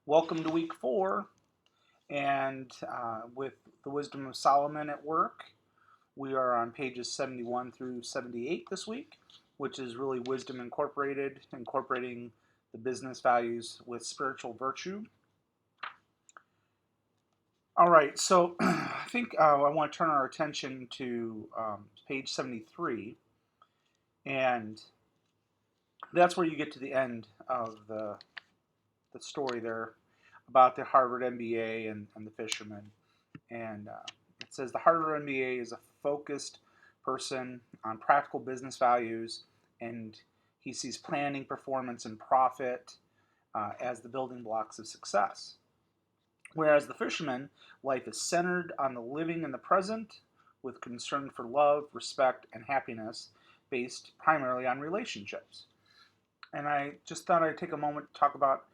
Welcome to week 4, and with the wisdom of Solomon at work, we are on pages 71 through 78 this week, which is really wisdom incorporated, incorporating the business values with spiritual virtue. All right, so I think I want to turn our attention to page 73, and that's where you get to the end of the story there about the Harvard MBA and the fisherman. And it says the Harvard MBA is a focused person on practical business values, and he sees planning, performance, and profit as the building blocks of success. Whereas the fisherman, life is centered on the living in the present with concern for love, respect, and happiness based primarily on relationships. And I just thought I'd take a moment to talk about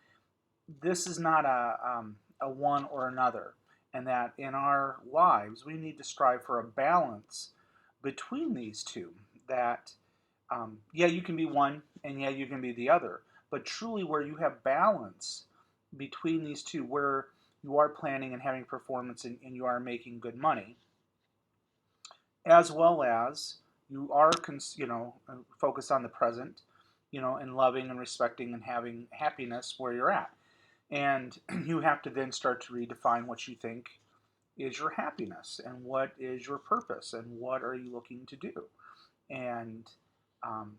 this is not a one or another, and that in our lives we need to strive for a balance between these two. That, yeah, you can be one, and yeah, you can be the other, but truly where you have balance between these two, where you are planning and having performance and you are making good money, as well as you are, focused on the present, and loving and respecting and having happiness where you're at. And you have to then start to redefine what you think is your happiness and what is your purpose and what are you looking to do. And, um,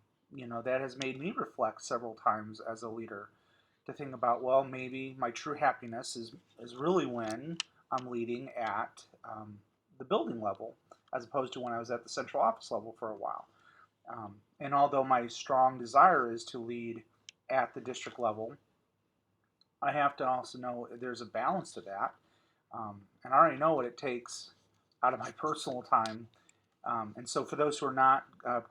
that has made me reflect several times as a leader to think about, well, maybe my true happiness is really when I'm leading at the building level as opposed to when I was at the central office level for a while. And although my strong desire is to lead at the district level, I have to also know there's a balance to that. And I already know what it takes out of my personal time. And so, for those who are not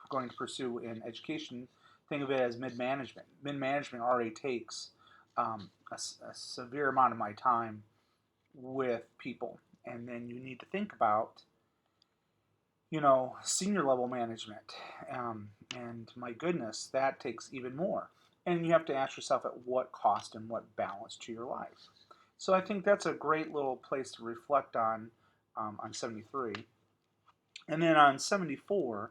going to pursue in education, think of it as mid management. Mid management already takes a severe amount of my time with people. And then you need to think about, senior level management. And my goodness, that takes even more. And you have to ask yourself at what cost and what balance to your life. So I think that's a great little place to reflect on 73. And then on 74,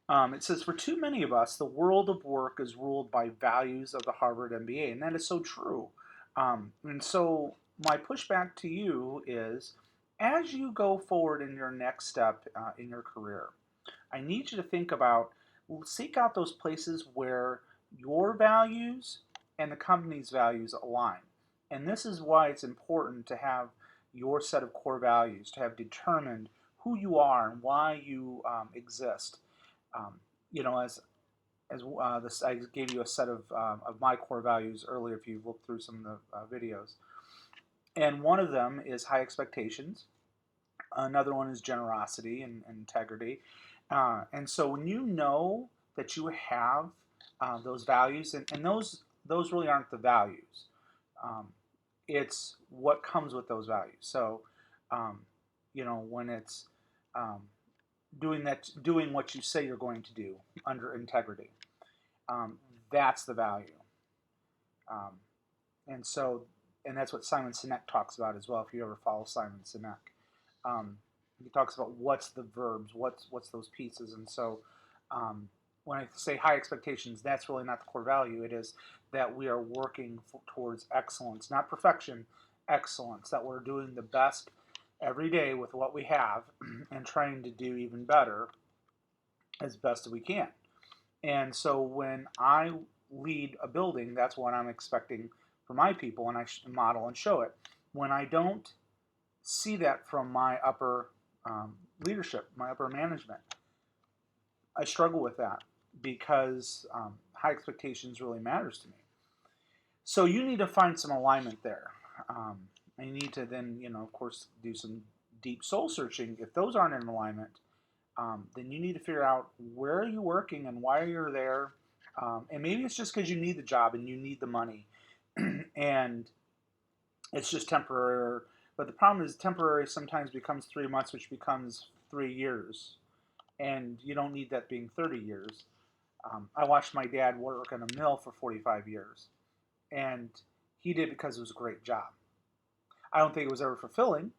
it says, for too many of us, the world of work is ruled by values of the Harvard MBA. And that is so true. And so my pushback to you is, as you go forward in your next step in your career, I need you to think about, seek out those places where your values and the company's values align. And this is why it's important to have your set of core values, to have determined who you are and why you exist. Um, as I gave you a set of my core values earlier, if you've looked through some of the videos. And one of them is high expectations. Another one is generosity and integrity. And so when you know that you have those values, and those really aren't the values. Um, it's what comes with those values. So, um, when it's um, doing what you say you're going to do under integrity, um, that's the value. Um, and so, and that's what Simon Sinek talks about as well. If you ever follow Simon Sinek, um, he talks about what's the verbs, what's those pieces, and so um, when I say high expectations, that's really not the core value. It is that we are working towards excellence, not perfection, excellence. That we're doing the best every day with what we have, and trying to do even better as best as we can. And so when I lead a building, that's what I'm expecting for my people, and I model and show it. When I don't see that from my upper leadership, my upper management, I struggle with that because high expectations really matters to me. So you need to find some alignment there. And you need to then, of course, do some deep soul searching. If those aren't in alignment, then you need to figure out where are you working and why you're there. And maybe it's just because you need the job and you need the money, and it's just temporary. But the problem is temporary sometimes becomes 3 months, which becomes 3 years, and you don't need that being 30 years. I watched my dad work in a mill for 45 years, and He did it because it was a great job. I don't think it was ever fulfilling.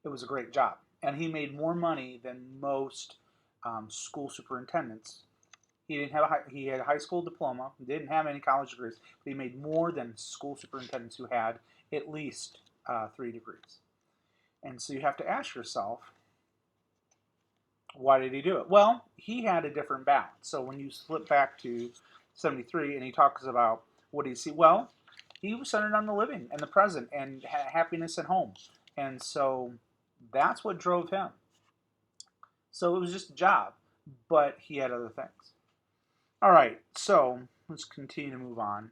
It was a great job, and he made more money than most school superintendents. He had a high school diploma. He didn't have any college degrees, but he made more than school superintendents who had at least 3 degrees. And so you have to ask yourself, why did he do it? Well, he had a different balance. So when you flip back to 73 and he talks about what do you see? Well, he was centered on the living and the present and happiness at home. And so that's what drove him. So it was just a job, but he had other things. All right, so let's continue to move on.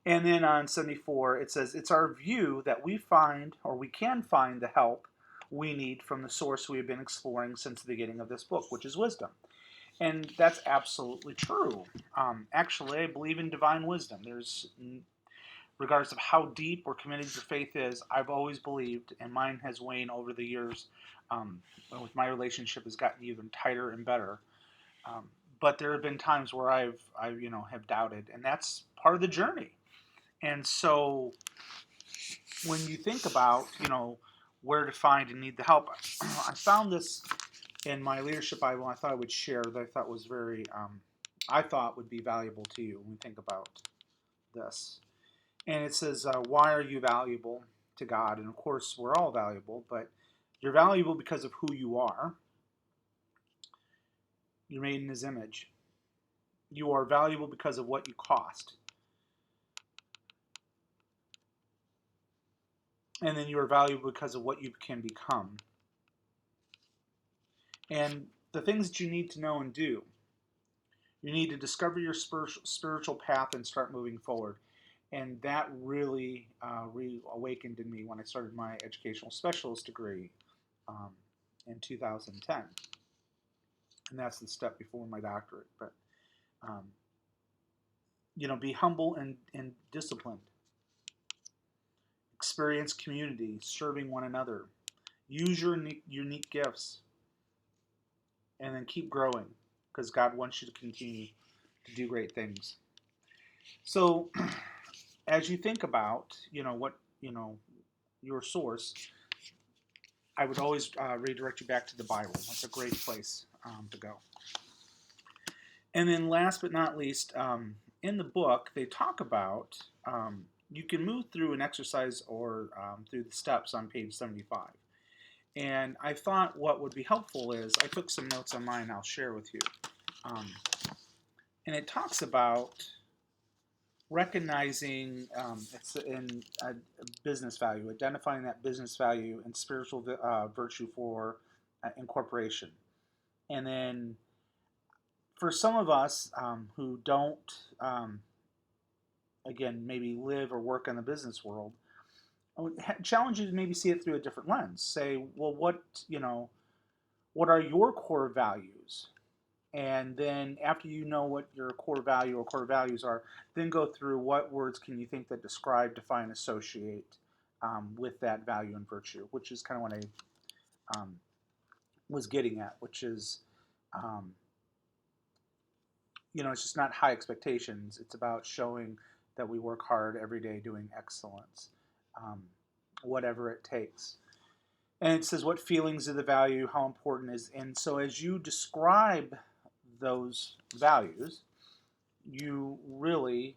And then on 74, it says, it's our view that we find, or we can find, the help we need from the source we have been exploring since the beginning of this book, which is wisdom. And that's absolutely true. Actually, I believe in divine wisdom. Regardless of how deep or committed your faith is, I've always believed, and mine has waned over the years. With my relationship has gotten even tighter and better. But there have been times where I've have doubted, and that's part of the journey. And so when you think about where to find and need the help, I found this in my leadership Bible. I thought I would share that I thought was very I thought would be valuable to you when we think about this. And it says, why are you valuable to God? And of course, we're all valuable, but you're valuable because of who you are. You're made in His image. You are valuable because of what you cost. And then you are valuable because of what you can become. And the things that you need to know and do. You need to discover your spiritual path and start moving forward. And that really reawakened in me when I started my educational specialist degree in 2010. And that's the step before my doctorate. But, be humble and disciplined. Experience community, serving one another. Use your unique gifts. And then keep growing, because God wants you to continue to do great things. So as you think about, what, your source, I would always redirect you back to the Bible. That's a great place to go. And then last but not least, in the book, they talk about, you can move through an exercise or through the steps on page 75. And I thought what would be helpful is, I took some notes on mine I'll share with you. And it talks about recognizing, it's in a business value, identifying that business value and spiritual virtue for incorporation. And then for some of us who don't, again, maybe live or work in the business world, I would challenge you to maybe see it through a different lens. Say, well, what are your core values? And then after you know what your core value or core values are, then go through what words can you think that describe, define, associate with that value and virtue, which is kind of what I was getting at, which is, it's just not high expectations. It's about showing that we work hard every day doing excellence, whatever it takes. And it says what feelings of the value, how important is, and so as you describe those values, you really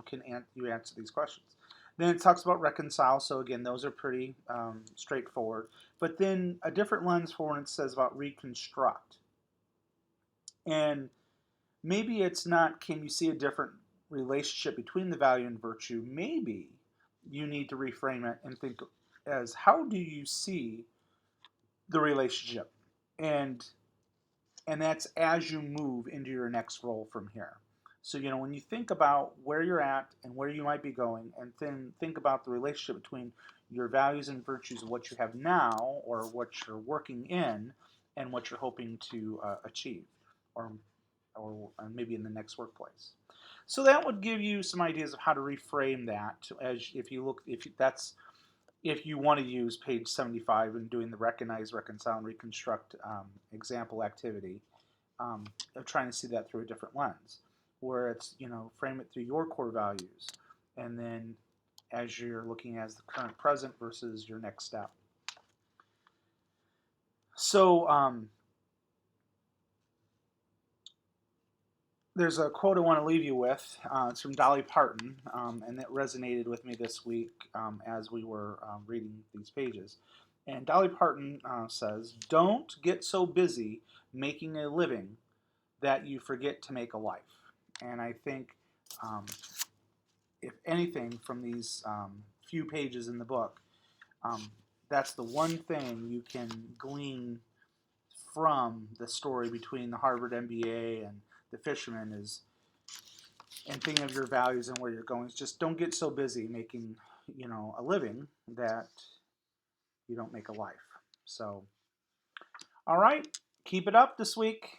can answer these questions. Then it talks about reconcile. So again, those are pretty straightforward. But then a different lens for when it says about reconstruct. And maybe it's not, can you see a different relationship between the value and virtue? Maybe you need to reframe it and think as, how do you see the relationship? And that's as you move into your next role from here. So, when you think about where you're at and where you might be going, and then think about the relationship between your values and virtues of what you have now or what you're working in and what you're hoping to achieve or maybe in the next workplace. So that would give you some ideas of how to reframe that as if you want to use page 75 and doing the recognize, reconcile, and reconstruct example activity, of trying to see that through a different lens, where it's, frame it through your core values, and then as you're looking at the current present versus your next step. So there's a quote I want to leave you with. It's from Dolly Parton, and it resonated with me this week as we were reading these pages. And Dolly Parton says, "Don't get so busy making a living that you forget to make a life." And I think, um, if anything, from these few pages in the book, um, that's the one thing you can glean from the story between the Harvard MBA and the fisherman is, and thinking of your values and where you're going, is just don't get so busy making, a living that you don't make a life. So, all right, keep it up this week.